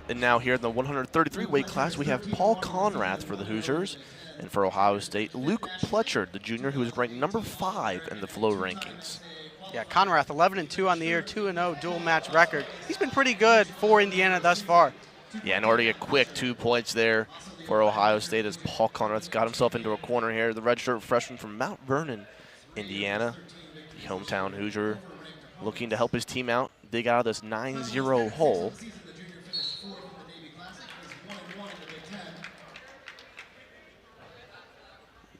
And now here in the 133 weight class, we have Paul Conrath for the Hoosiers. And for Ohio State, Luke Pletcher, the junior, who is ranked number 5 in the flow rankings. Yeah, Conrath, 11-2 on the year, 2-0 dual match record. He's been pretty good for Indiana thus far. Yeah, in order to get quick 2 points there for Ohio State as Paul Conrath's got himself into a corner here. The redshirt freshman from Mount Vernon, Indiana, the hometown Hoosier, looking to help his team out, dig out of this 9-0 hole.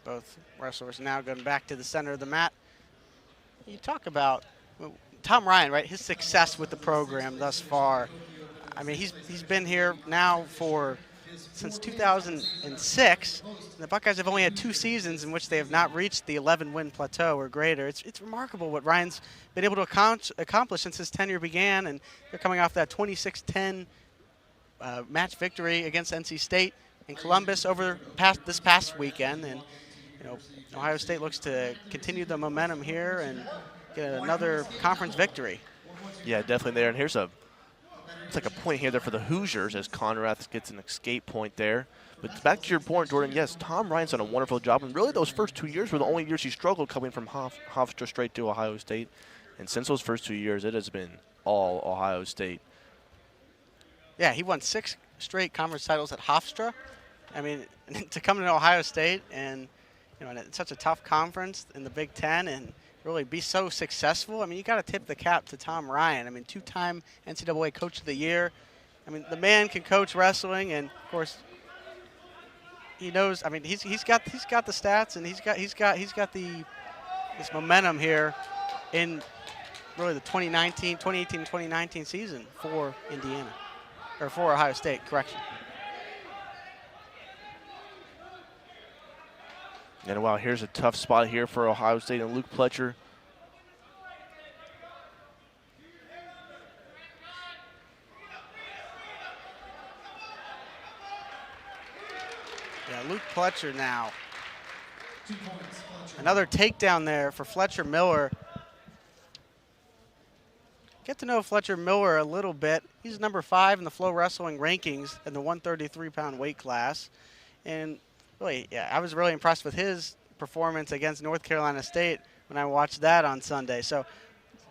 Both wrestlers now going back to the center of the mat. You talk about Tom Ryan, right? His success with the program thus far. I mean, he's been here now since 2006. The Buckeyes have only had 2 seasons in which they have not reached the 11-win plateau or greater. It's remarkable what Ryan's been able to accomplish since his tenure began, and they're coming off that 26-10 match victory against NC State in Columbus over this past weekend. And Ohio State looks to continue the momentum here and get another conference victory. Yeah, definitely there. And it's like a point here there for the Hoosiers as Conrath gets an escape point there. But back to your point, Jordan, yes, Tom Ryan's done a wonderful job. And really those first 2 years were the only years he struggled coming from Hofstra straight to Ohio State. And since those first 2 years, it has been all Ohio State. Yeah, he won 6 straight conference titles at Hofstra. I mean, to come to Ohio State and in such a tough conference in the Big Ten and really be so successful. I mean, you got to tip the cap to Tom Ryan. I mean, 2-time NCAA Coach of the Year. I mean, the man can coach wrestling, and of course, he knows. I mean, he's got the stats, and he's got this momentum here in really the 2018-2019 season for Indiana, or for Ohio State. Correction. And wow, here's a tough spot here for Ohio State and Luke Pletcher. Yeah, Luke Pletcher now. Another takedown there for Fletcher Miller. Get to know Fletcher Miller a little bit. He's number 5 in the flow wrestling rankings in the 133-pound weight class. And really, yeah, I was really impressed with his performance against North Carolina State when I watched that on Sunday. So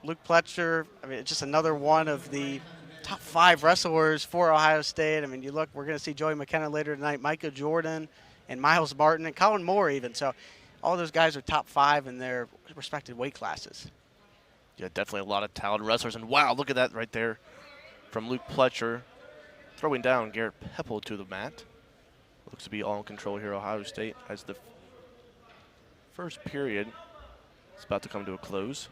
Luke Pletcher, I mean, just another one of the top 5 wrestlers for Ohio State. I mean, you look, we're going to see Joey McKenna later tonight, Micah Jordan, and Miles Martin, and Colin Moore even. So all those guys are top 5 in their respective weight classes. Yeah, definitely a lot of talented wrestlers. And wow, look at that right there from Luke Pletcher, throwing down Garrett Pepple to the mat. Looks to be all in control here, Ohio State, as the first period is about to come to a close.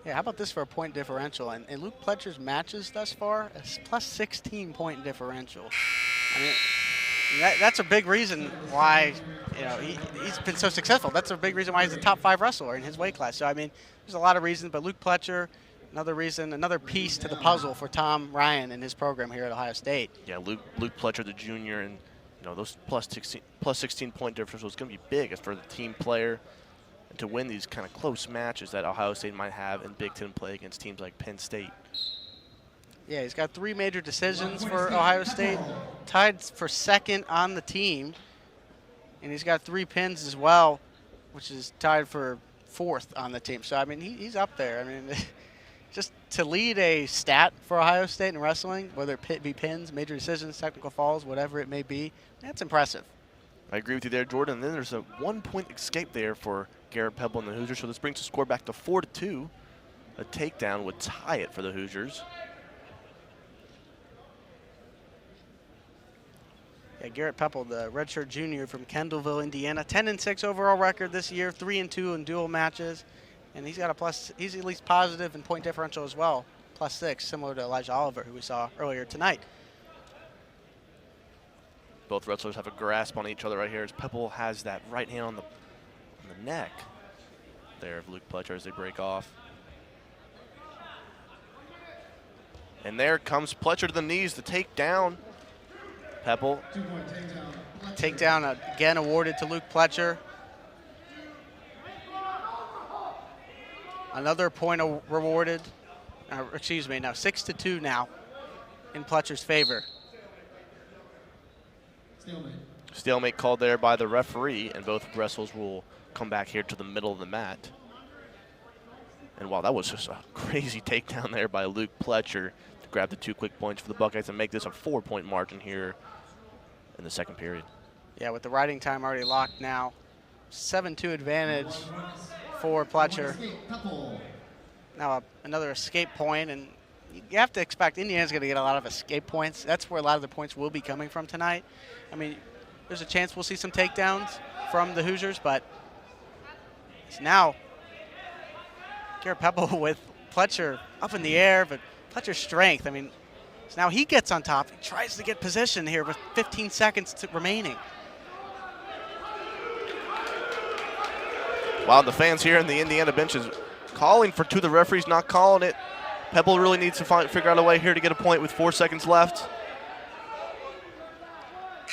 Yeah, how about this for a point differential? And Luke Pletcher's matches thus far, a plus 16-point differential. I mean, that's a big reason why he's been so successful. That's a big reason why he's a top 5 wrestler in his weight class. So, I mean, there's a lot of reasons, but Luke Pletcher, another reason, another piece to the puzzle for Tom Ryan and his program here at Ohio State. Yeah, Luke Pletcher, the junior, and those plus 16 point differential is going to be big as for the team player and to win these kind of close matches that Ohio State might have in Big Ten play against teams like Penn State. Yeah, he's got 3 major decisions for Ohio State, tied for 2nd on the team, and he's got 3 pins as well, which is tied for 4th on the team. So, I mean, he's up there. I mean, just to lead a stat for Ohio State in wrestling, whether it be pins, major decisions, technical falls, whatever it may be, that's impressive. I agree with you there, Jordan. And then there's a 1-point escape there for Garrett Pepple and the Hoosiers. So this brings the score back to 4-2. A takedown would tie it for the Hoosiers. Yeah, Garrett Pepple, the redshirt junior from Kendallville, Indiana, 10-6 overall record this year, 3-2 in dual matches. And he's got a plus, he's at least positive in point differential as well, plus 6, similar to Elijah Oliver, who we saw earlier tonight. Both wrestlers have a grasp on each other right here as Pepple has that right hand on the neck there of Luke Pletcher as they break off. And there comes Pletcher to the knees to take down Pepple. Takedown again awarded to Luke Pletcher. Another point rewarded. Excuse me, now 6-2 now in Pletcher's favor. Stalemate called there by the referee, and both wrestlers will come back here to the middle of the mat. And wow, that was just a crazy takedown there by Luke Pletcher to grab the 2 quick points for the Buckeyes and make this a 4-point margin here in the second period. Yeah, with the riding time already locked now, 7-2 advantage for Pletcher. Now another escape point, and you have to expect Indiana's going to get a lot of escape points. That's where a lot of the points will be coming from tonight. I mean, there's a chance we'll see some takedowns from the Hoosiers, but it's now Garrett Pepple with Pletcher up in the air, but Pletcher's strength, I mean, so now he gets on top. He tries to get position here with 15 seconds remaining. Wow, the fans here in the Indiana bench is calling for 2. The referee's not calling it. Pepple really needs to figure out a way here to get a point with 4 seconds left.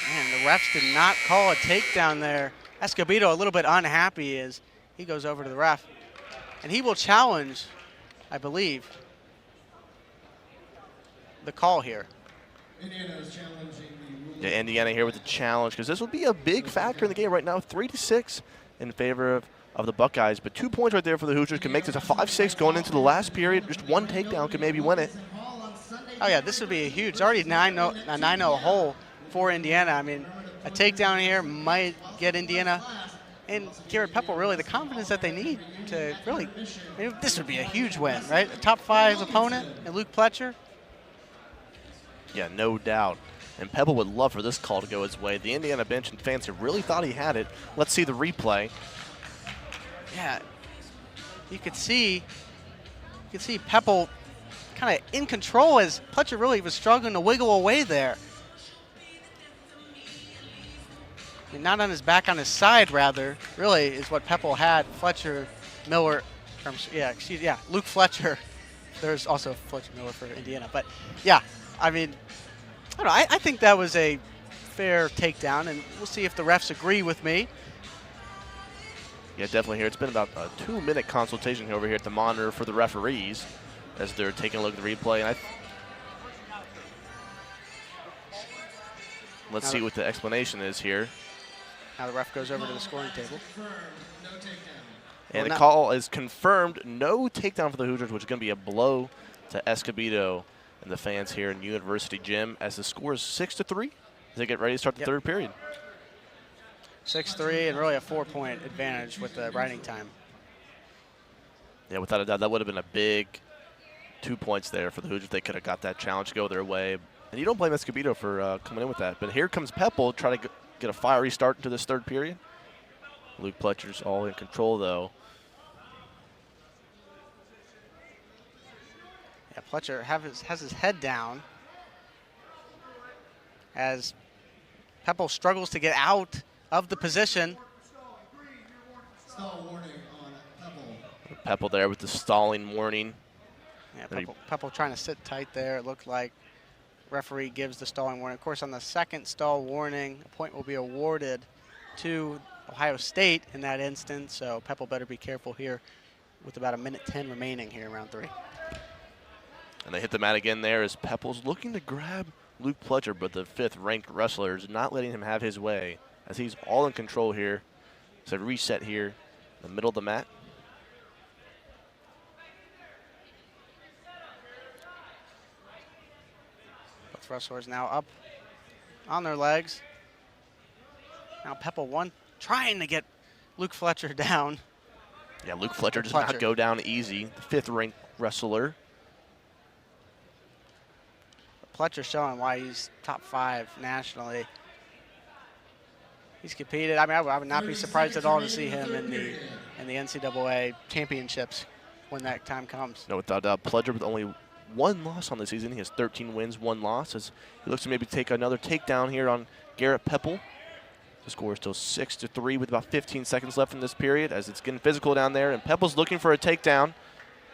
Man, the refs did not call a takedown there. Escobedo a little bit unhappy as he goes over to the ref. And he will challenge, I believe, the call here. Yeah, Indiana here with the challenge, because this will be a big factor in the game right now. 3-6 in favor of the Buckeyes, but 2 points right there for the Hoosiers can make this a 5-6 going into the last period. Just 1 takedown could maybe win it. Oh yeah, this would be a huge, already 9-0 hole for Indiana. I mean, a takedown here might get Indiana and Garrett Pepple really the confidence that they need to really, I mean, this would be a huge win, right? A top 5 opponent and Luke Pletcher. Yeah, no doubt. And Pepple would love for this call to go his way. The Indiana bench and fans have really thought he had it. Let's see the replay. Yeah, you could see Pepple kind of in control as Pletcher really was struggling to wiggle away there. I mean, not on his back, on his side, rather, really, is what Pepple had. Fletcher, Miller, Luke Fletcher. There's also Fletcher Miller for Indiana. But, yeah, I mean, I don't know. I think that was a fair takedown, and we'll see if the refs agree with me. Yeah, definitely here. It's been about a 2-minute consultation over here at the monitor for the referees as they're taking a look at the replay. And let's see what the explanation is here. Now the ref goes over to the scoring table. And the call is confirmed. No takedown for the Hoosiers, which is going to be a blow to Escobedo and the fans here in University Gym as the score is 6-3 as they get ready to start the third period. 6-3 and really a 4-point advantage with the riding time. Yeah, without a doubt, that would have been a big 2 points there for the Hoosiers. They could have got that challenge to go their way. And you don't blame Escobedo for coming in with that. But here comes Pepple trying to get a fiery start into this third period. Luke Pletcher's all in control, though. Yeah, Pletcher has his head down as Pepple struggles to get out of the position. Stall warning on Pepple. Pepple there with the stalling warning. Yeah, Pepple trying to sit tight there, it looked like. Referee gives the stalling warning. Of course, on the second stall warning, a point will be awarded to Ohio State in that instance, so Pepple better be careful here with about 1:10 remaining here in round 3. And they hit the mat again there as Pepple's looking to grab Luke Pletcher, but the 5th-ranked wrestler is not letting him have his way as he's all in control here. So reset here in the middle of the mat. Both wrestlers now up on their legs. Now Pepple trying to get Luke Fletcher down. Yeah, Luke Fletcher does not go down easy. The 5th-ranked wrestler. Pletcher showing why he's top 5 nationally. He's competed. I mean, I would not be surprised at all to see him in the NCAA championships when that time comes. No, without doubt, Pletcher with only 1 loss on the season. He has 13 wins, 1 loss. As he looks to maybe take another takedown here on Garrett Pepple. The score is still 6-3 with about 15 seconds left in this period as it's getting physical down there. And Pepple's looking for a takedown.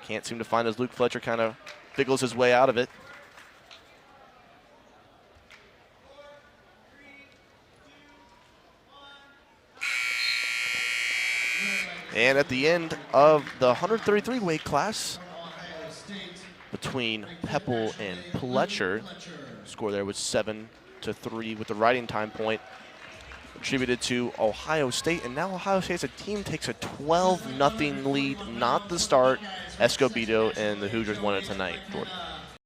Can't seem to find as Luke Fletcher kind of figgles his way out of it. And at the end of the 133 weight class between Pepple and Pletcher, score there was 7 to 3 with the riding time point attributed to Ohio State. And now Ohio State as a team takes a 12-0 lead. Not the start. Escobedo and the Hoosiers won it tonight, Jordan.